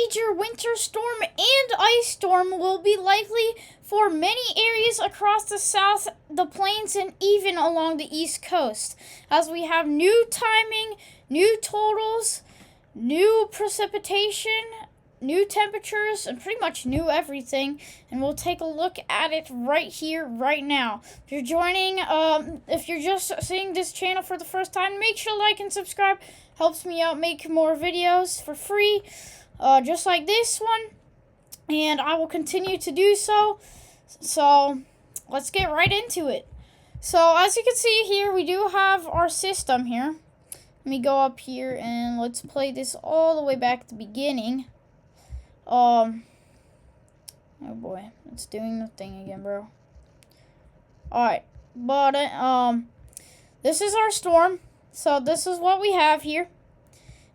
major winter storm and ice storm will be likely for many areas across the south, the plains, and even along the east coast, as we have new timing, new totals, new precipitation, new temperatures, and pretty much new everything. And we'll take a look at it right here, right now. If you're joining, if you're just seeing this channel for the first time, make sure to like and subscribe. Helps me out make more videos for free, just like this one. And I will continue to do so. So let's get right into it. So as you can see here, we do have our system here. Let me go up here and let's play this all the way back at the beginning. Oh boy, it's doing the thing again, bro. Alright, but this is our storm. So this is what we have here.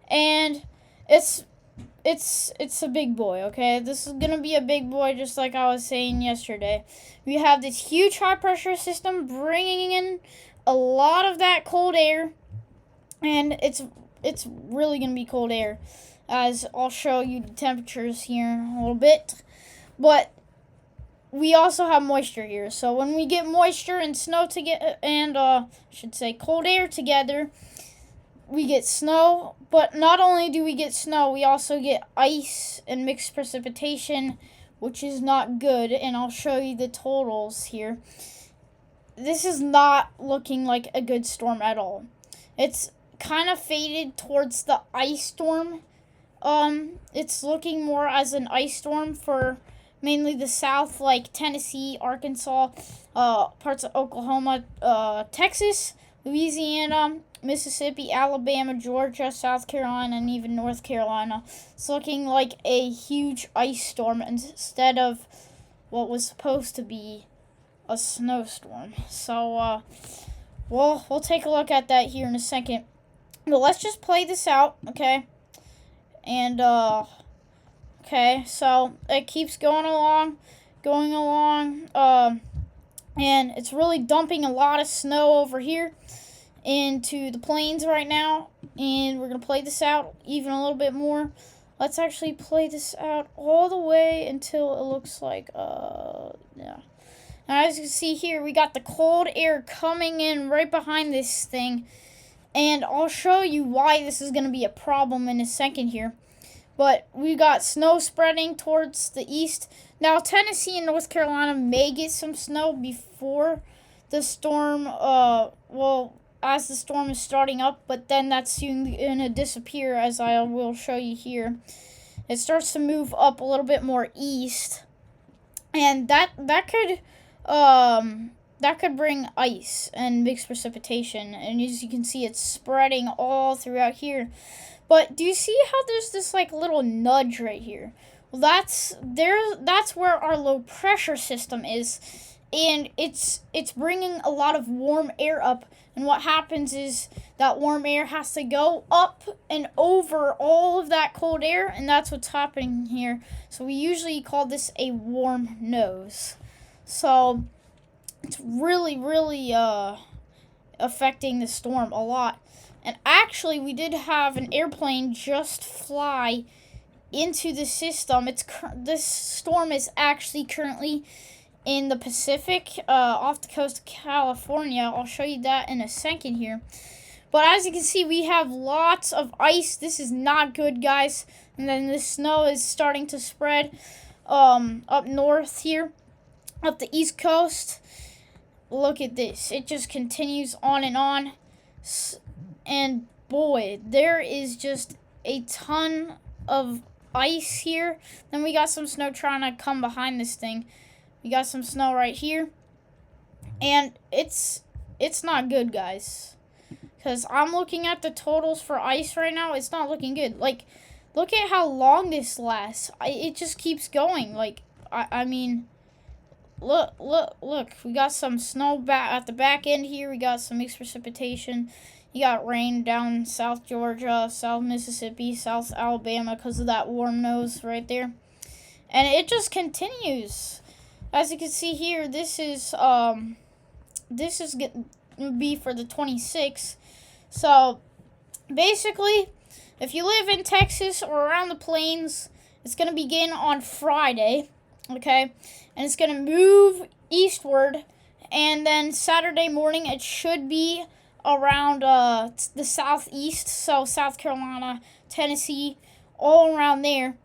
And it's a big boy, okay? This is gonna be a big boy, just like I was saying yesterday. We have this huge high pressure system bringing in a lot of that cold air, and it's really gonna be cold air, as I'll show you the temperatures here in a little bit. But we also have moisture here, so when we get moisture and snow together, and I should say cold air together, we get snow. But not only do we get snow, we also get ice and mixed precipitation, which is not good. And I'll show you the totals here. This is not looking like a good storm at all. It's kind of faded towards the ice storm. It's looking more as an ice storm for mainly the south, like Tennessee, Arkansas, parts of Oklahoma, Texas, Louisiana, Mississippi, Alabama, Georgia, South Carolina, and even North Carolina. It's looking like a huge ice storm instead of what was supposed to be a snowstorm. So we'll take a look at that here in a second. But let's just play this out, okay? And okay, so it keeps going along, and it's really dumping a lot of snow over here into the plains right now. And we're gonna play this out even a little bit more. Let's actually play this out all the way until it looks like yeah. Now, as you can see here, we got the cold air coming in right behind this thing. And I'll show you why this is going to be a problem in a second here. But we got snow spreading towards the east. Now, Tennessee and North Carolina may get some snow before the storm, well, as the storm is starting up. But then that's soon going to disappear, as I will show you here. It starts to move up a little bit more east. And that could bring ice and mixed precipitation, and as you can see, it's spreading all throughout here. But do you see how there's this like little nudge right here? Well, that's where our low pressure system is, and it's bringing a lot of warm air up. And what happens is that warm air has to go up and over all of that cold air, and that's what's happening here. So we usually call this a warm nose. So it's really affecting the storm a lot. And actually, we did have an airplane just fly into the system. This storm is actually currently in the Pacific, off the coast of California. I'll show you that in a second here. But as you can see, we have lots of ice. This is not good, guys. And then the snow is starting to spread up north here, up the east coast. Look at this. It just continues on. And boy, there is just a ton of ice here. Then we got some snow trying to come behind this thing. We got some snow right here. And it's not good, guys. Because I'm looking at the totals for ice right now. It's not looking good. Like, look at how long this lasts. It just keeps going. Like, I mean, look. We got some snow at the back end here. We got some mixed precipitation. You got rain down South Georgia, South Mississippi, South Alabama because of that warm nose right there. And it just continues. As you can see here, this is going to be for the 26th. So basically, if you live in Texas or around the plains It's going to begin on Friday, okay? And it's going to move eastward, and then Saturday morning it should be around the southeast, so South Carolina, Tennessee, all around there.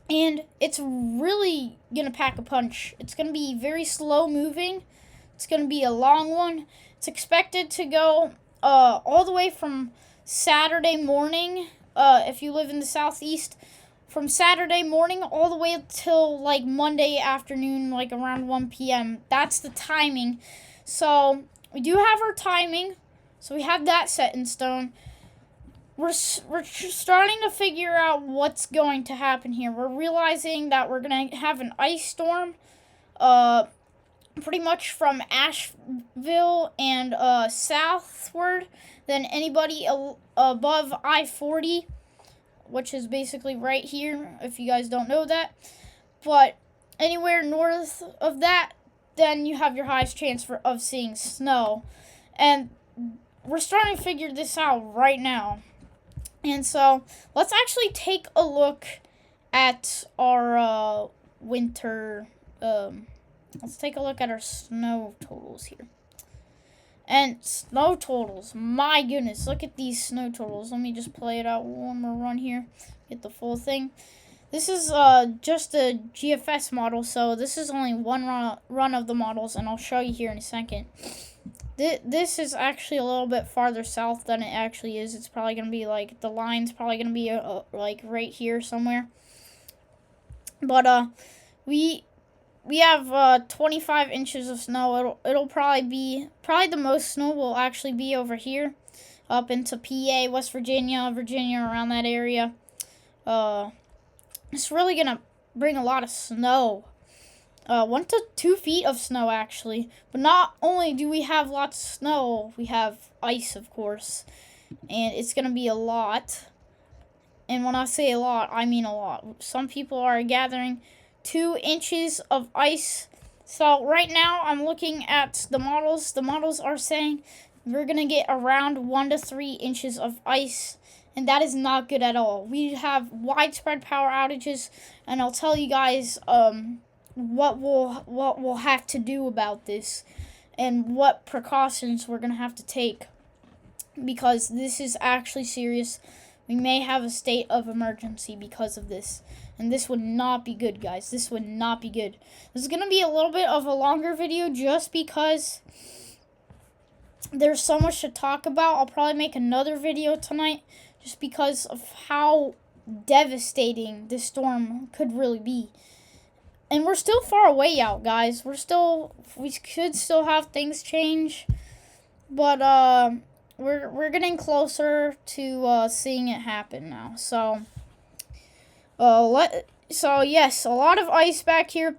And it's really going to pack a punch. It's going to be very slow moving. It's going to be a long one. It's expected to go all the way from Saturday morning, if you live in the southeast, from Saturday morning all the way until like Monday afternoon, like around 1 p.m. That's the timing. So we do have our timing. So we have that set in stone. We're starting to figure out what's going to happen here. We're realizing that we're going to have an ice storm pretty much from Asheville and southward. Then anybody above I-40, which is basically right here, if you guys don't know that. But anywhere north of that, then you have your highest chance of seeing snow. And we're starting to figure this out right now. And so let's actually take a look at our winter. Let's take a look at our snow totals here. And snow totals, my goodness, look at these snow totals. Let me just play it out one more run here, get the full thing. This is just a GFS model, so this is only one run of the models, and I'll show you here in a second. This is actually a little bit farther south than it actually is. It's probably going to be like, the line's probably going to be like right here somewhere. But we have 25 inches of snow. It'll probably be the most snow will actually be over here, up into PA, West Virginia, around that area. It's really gonna bring a lot of snow. 1 to 2 feet of snow actually. But not only do we have lots of snow, we have ice, of course, and it's gonna be a lot. And when I say a lot, I mean a lot. Some people are gathering 2 inches of ice. So right now I'm looking at the models. The models are saying we're going to get around 1 to 3 inches of ice, and that is not good at all. We have widespread power outages, and I'll tell you guys what we'll have to do about this and what precautions we're going to have to take, because this is actually serious. We may have a state of emergency because of this. And this would not be good, guys. This would not be good. This is going to be a little bit of a longer video just because there's so much to talk about. I'll probably make another video tonight just because of how devastating this storm could really be. And we're still far away out, guys. We could still have things change. But we're getting closer to seeing it happen now. So yes, a lot of ice back here.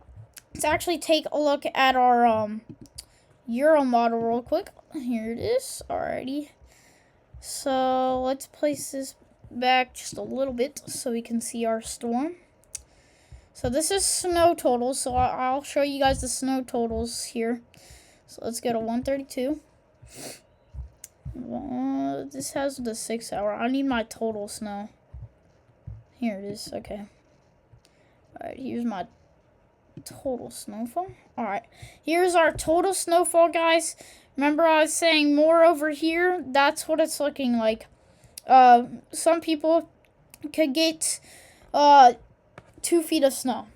Let's actually take a look at our Euro model real quick. Here it is. Alrighty. So let's place this back just a little bit so we can see our storm. So this is snow totals. So I'll show you guys the snow totals here. So let's go to 132. This has the 6 hour. I need my total snow. Here it is. Okay. Alright, here's my total snowfall. Alright, here's our total snowfall, guys. Remember I was saying more over here? That's what it's looking like. Some people could get 2 feet of snow.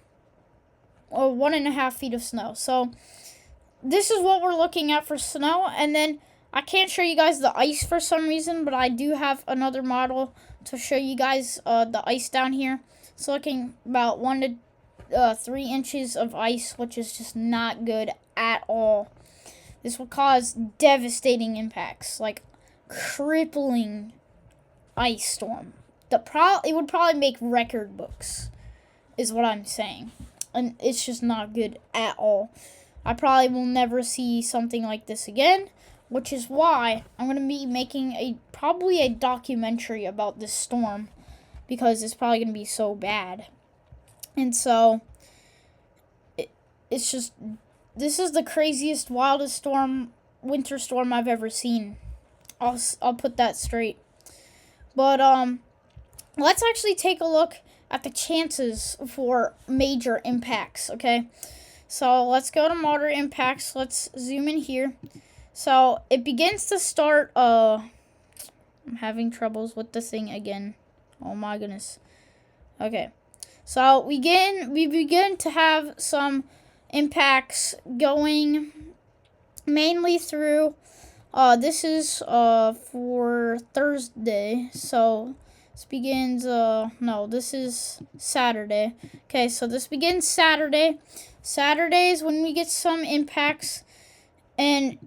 Or 1.5 feet of snow. So, this is what we're looking at for snow. And then, I can't show you guys the ice for some reason, but I do have another model to show you guys the ice down here. It's looking about 1 to 3 inches of ice, which is just not good at all. This will cause devastating impacts, like crippling ice storm. It would probably make record books, is what I'm saying. And it's just not good at all. I probably will never see something like this again, which is why I'm going to be making probably a documentary about this storm, because it's probably going to be so bad. And so, it's just, this is the craziest, wildest winter storm I've ever seen. I'll put that straight. But, let's actually take a look at the chances for major impacts, okay? So let's go to moderate impacts. Let's zoom in here. So it begins to start, I'm having troubles with the thing again. Oh my goodness. Okay. So we begin to have some impacts going mainly through, this is for Thursday. So this begins, no, this is Saturday. Okay, so this begins Saturday. Saturday is when we get some impacts, and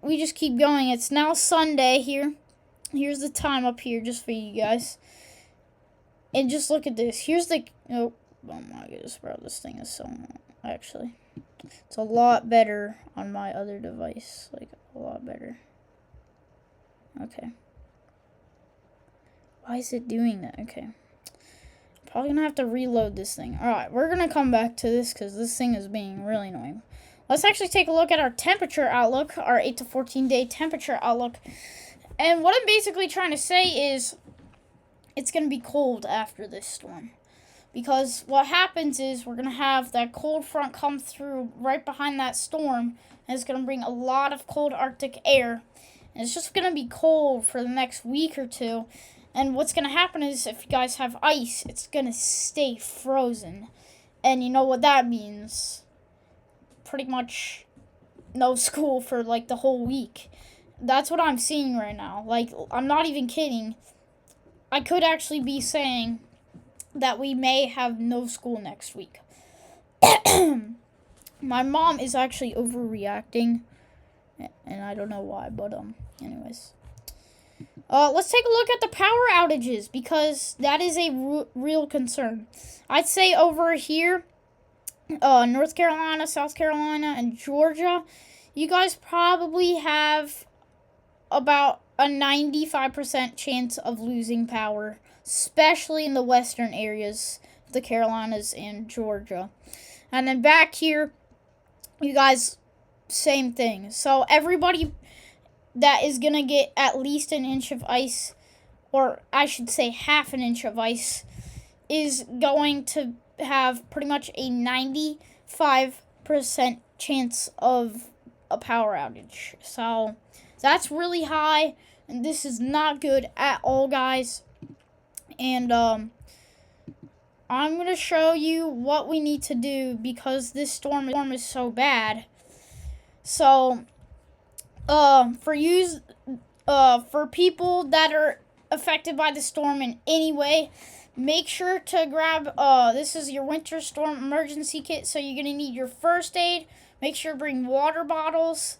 we just keep going. It's now Sunday here. Here's the time up here just for you guys. And just look at this. Here's the, oh my goodness, bro, this thing is so, actually, it's a lot better on my other device. Like, a lot better. Okay. Why is it doing that? Okay. Probably gonna have to reload this thing. Alright, we're gonna come back to this because this thing is being really annoying. Let's actually take a look at our temperature outlook, our 8 to 14 day temperature outlook. And what I'm basically trying to say is it's gonna be cold after this storm. Because what happens is we're gonna have that cold front come through right behind that storm, and it's gonna bring a lot of cold Arctic air. And it's just gonna be cold for the next week or two. And what's going to happen is if you guys have ice, it's going to stay frozen. And you know what that means? Pretty much no school for like the whole week. That's what I'm seeing right now. Like, I'm not even kidding. I could actually be saying that we may have no school next week. My mom is actually overreacting. And I don't know why, but anyways. Let's take a look at the power outages, because that is a real concern. I'd say over here, North Carolina, South Carolina, and Georgia, you guys probably have about a 95% chance of losing power, especially in the western areas, the Carolinas and Georgia. And then back here, you guys, same thing. So everybody that is going to get at least an inch of ice, or I should say half an inch of ice, is going to have pretty much a 95% chance of a power outage. So that's really high, and this is not good at all, guys. And I'm going to show you what we need to do because this storm is so bad. So for people that are affected by the storm in any way, make sure to grab, this is your winter storm emergency kit. So you're going to need your first aid. Make sure to bring water bottles,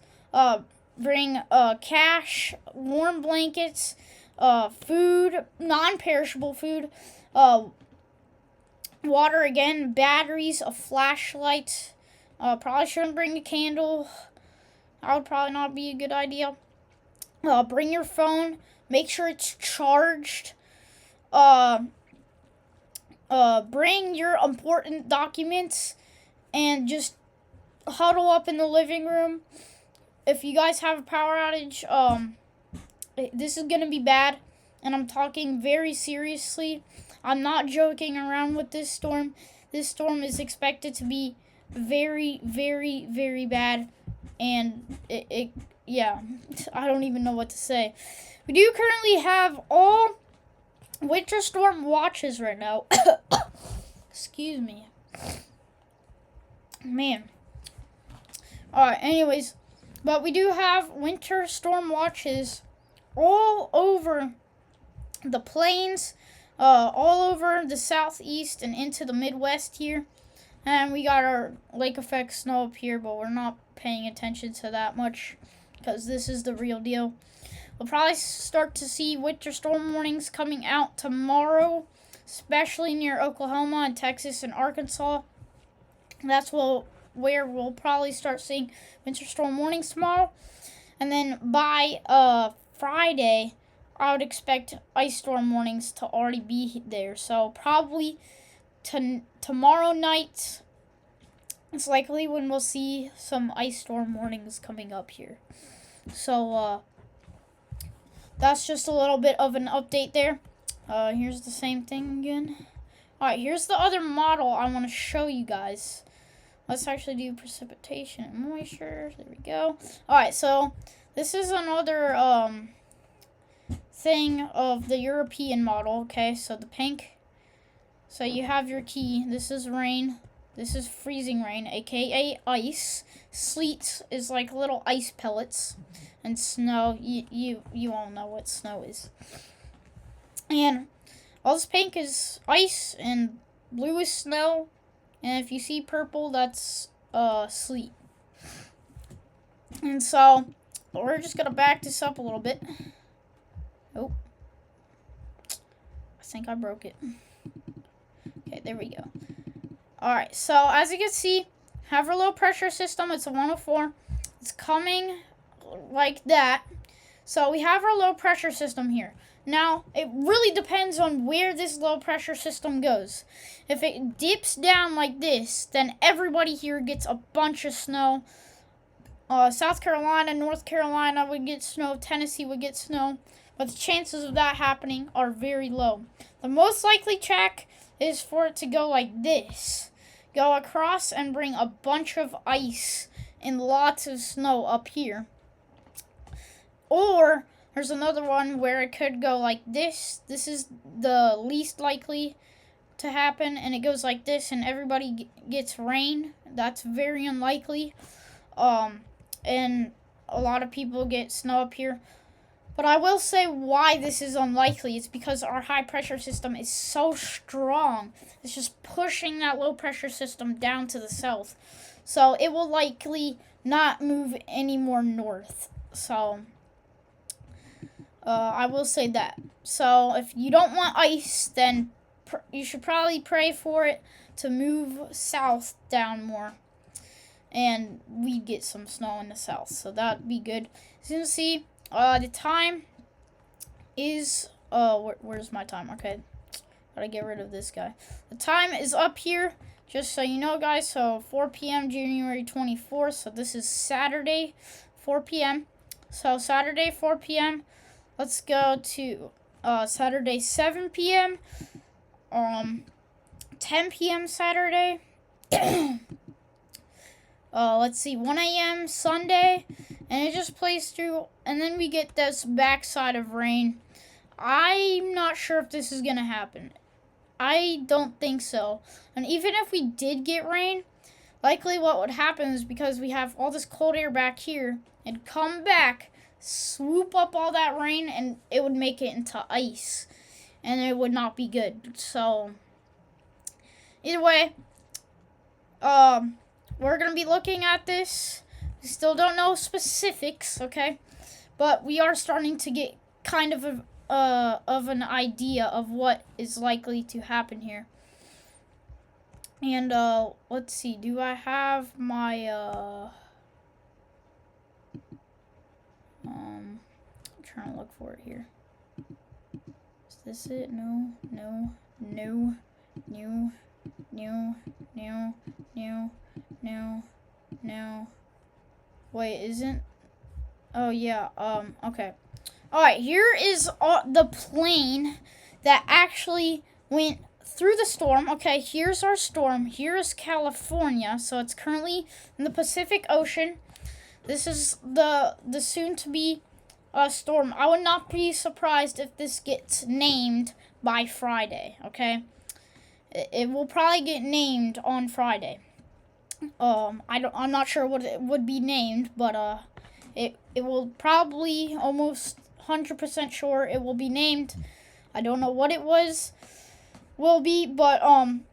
bring cash, warm blankets, food, non-perishable food, water again, batteries, a flashlight. Probably shouldn't bring a candle. That would probably not be a good idea. Bring your phone. Make sure it's charged. Bring your important documents and just huddle up in the living room. If you guys have a power outage, this is going to be bad, and I'm talking very seriously. I'm not joking around with this storm. This storm is expected to be very, very, very bad. And yeah, I don't even know what to say. We do currently have all winter storm watches right now. Excuse me. Man. Alright, anyways. But we do have winter storm watches all over the plains, all over the southeast and into the Midwest here. And we got our lake effect snow up here, but we're not paying attention to that much because this is the real deal. We'll probably start to see winter storm warnings coming out tomorrow, especially near Oklahoma and Texas and Arkansas. That's where we'll probably start seeing winter storm warnings tomorrow. And then by Friday, I would expect ice storm warnings to already be there. So probably tomorrow night, it's likely when we'll see some ice storm warnings coming up here. So, that's just a little bit of an update there. Here's the same thing again. Alright, here's the other model I want to show you guys. Let's actually do precipitation and moisture. There we go. Alright, so this is another thing of the European model. Okay, so the pink. So you have your key. This is rain. This is freezing rain, aka ice. Sleet is like little ice pellets. And snow, you all know what snow is. And all this pink is ice, and blue is snow. And if you see purple, that's sleet. And so we're just gonna back this up a little bit. Oh, I think I broke it. Okay, there we go. Alright, so as you can see, have our low pressure system. It's a 104. It's coming like that. So we have our low pressure system here. Now, it really depends on where this low pressure system goes. If it dips down like this, then everybody here gets a bunch of snow. South Carolina, North Carolina would get snow. Tennessee would get snow. But the chances of that happening are very low. The most likely track is for it to go like this. Go across and bring a bunch of ice and lots of snow up here. Or there's another one where it could go like this. This is the least likely to happen, and it goes like this, and everybody gets rain. That's very unlikely. And a lot of people get snow up here. But I will say why this is unlikely. It's because our high pressure system is so strong. It's just pushing that low pressure system down to the south. So it will likely not move any more north. So I will say that. So if you don't want ice, then you should probably pray for it to move south down more. And we get some snow in the south. So that'd be good. As you can see, the time is, where's my time? Okay, gotta get rid of this guy. The time is up here, just so you know, guys. So 4 p.m. January 24th. So this is Saturday, 4 p.m. So Saturday, 4 p.m. Let's go to Saturday, 7 p.m. 10 p.m. Saturday. Let's see, 1 a.m. Sunday, and it just plays through, and then we get this backside of rain. I'm not sure if this is going to happen. I don't think so. And even if we did get rain, likely what would happen is because we have all this cold air back here, it'd come back, swoop up all that rain, and it would make it into ice, and it would not be good. So, either way, we're going to be looking at this. We still don't know specifics, okay? But we are starting to get kind of an idea of what is likely to happen here. And, let's see. Do I have my, I'm trying to look for it here. Is this it? No. Wait, isn't? Oh, yeah, okay. Alright, here is the plane that actually went through the storm. Okay, here's our storm. Here is California, so it's currently in the Pacific Ocean. This is the soon-to-be storm. I would not be surprised if this gets named by Friday, okay? It will probably get named on Friday. I'm not sure what it would be named, but it will probably, almost 100% sure it will be named. I don't know what it will be, but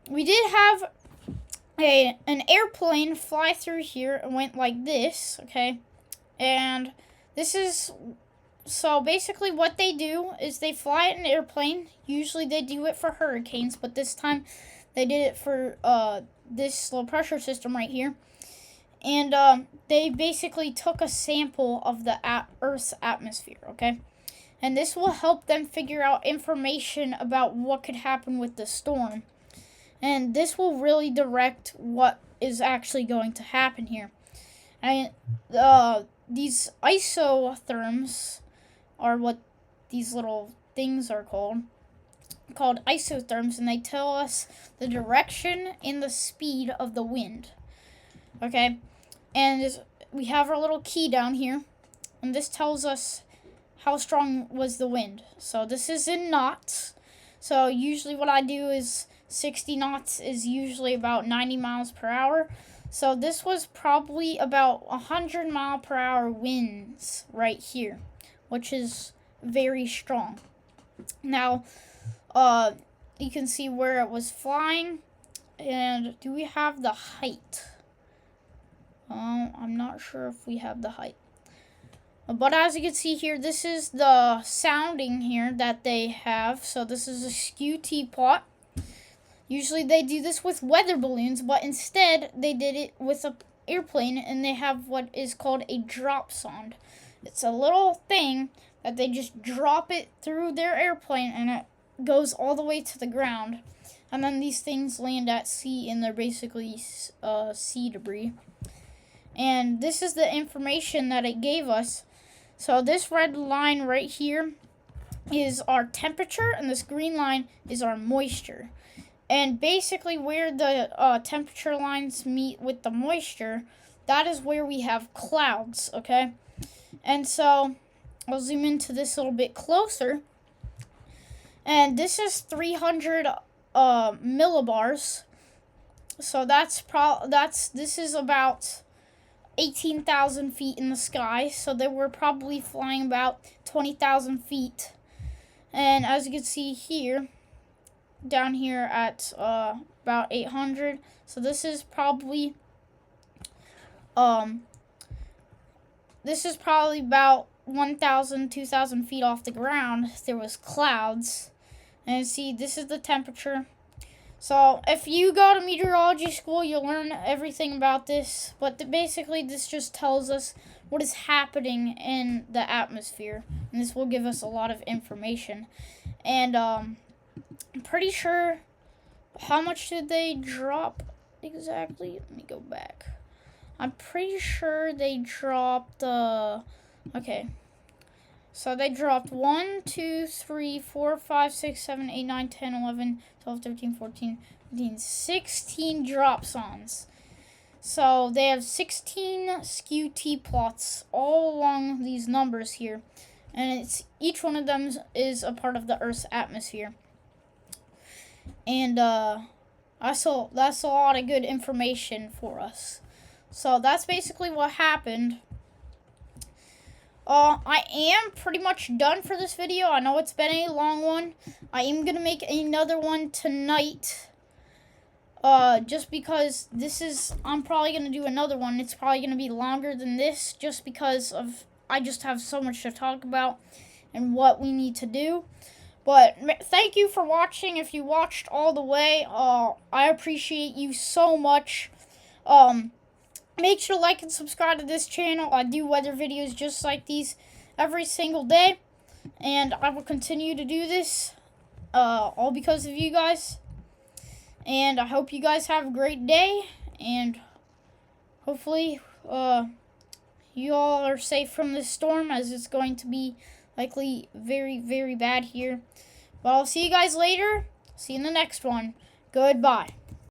we did have an airplane fly through here and went like this, okay? And this is, so basically what they do is they fly an airplane. Usually they do it for hurricanes, but this time they did it for this low pressure system right here. And they basically took a sample of the Earth's atmosphere, okay? And this will help them figure out information about what could happen with the storm. And this will really direct what is actually going to happen here. And these isotherms are what these little things are called. called isotherms, and they tell us the direction and the speed of the wind. Okay, and we have our little key down here, and this tells us how strong was the wind. So this is in knots. So usually what I do is 60 knots is usually about 90 miles per hour. So this was probably about 100 mile per hour winds right here, which is very strong. Now, you can see where it was flying. And do we have the height? I'm not sure if we have the height. But as you can see here, this is the sounding here that they have. So this is a skew teapot. Usually they do this with weather balloons, but instead they did it with an airplane, and they have what is called a drop sond. It's a little thing that they just drop it through their airplane, and it goes all the way to the ground. And then these things land at sea, and they're basically sea debris. And this is the information that it gave us. So this red line right here is our temperature, and this green line is our moisture. And basically where the temperature lines meet with the moisture, that is where we have clouds, okay? And so I'll zoom into this a little bit closer. And this is 300 millibars. So this is about 18,000 feet in the sky. So they were probably flying about 20,000 feet. And as you can see here, down here at about 800. So this is probably about 1,000, 2,000 feet off the ground. There was clouds. And see, this is the temperature. So if you go to meteorology school, you'll learn everything about this. But basically, this just tells us what is happening in the atmosphere. And this will give us a lot of information. And I'm pretty sure, how much did they drop exactly? Let me go back. I'm pretty sure they dropped, okay. So they dropped 1, 2, 3, 4, 5, 6, 7, 8, 9, 10, 11, 12, 13, 14, 15, 16 drop sonds. So they have 16 skew teapots all along these numbers here. And each one of them is a part of the Earth's atmosphere. And that's a lot of good information for us. So that's basically what happened. I am pretty much done for this video. I know it's been a long one. I am going to make another one tonight. Just because I'm probably going to do another one. It's probably going to be longer than this just because I just have so much to talk about and what we need to do. But thank you for watching. If you watched all the way, I appreciate you so much. Make sure to like and subscribe to this channel. I do weather videos just like these every single day. And I will continue to do this, all because of you guys. And I hope you guys have a great day. And hopefully, you all are safe from this storm, as it's going to be likely very, very bad here. But I'll see you guys later. See you in the next one. Goodbye.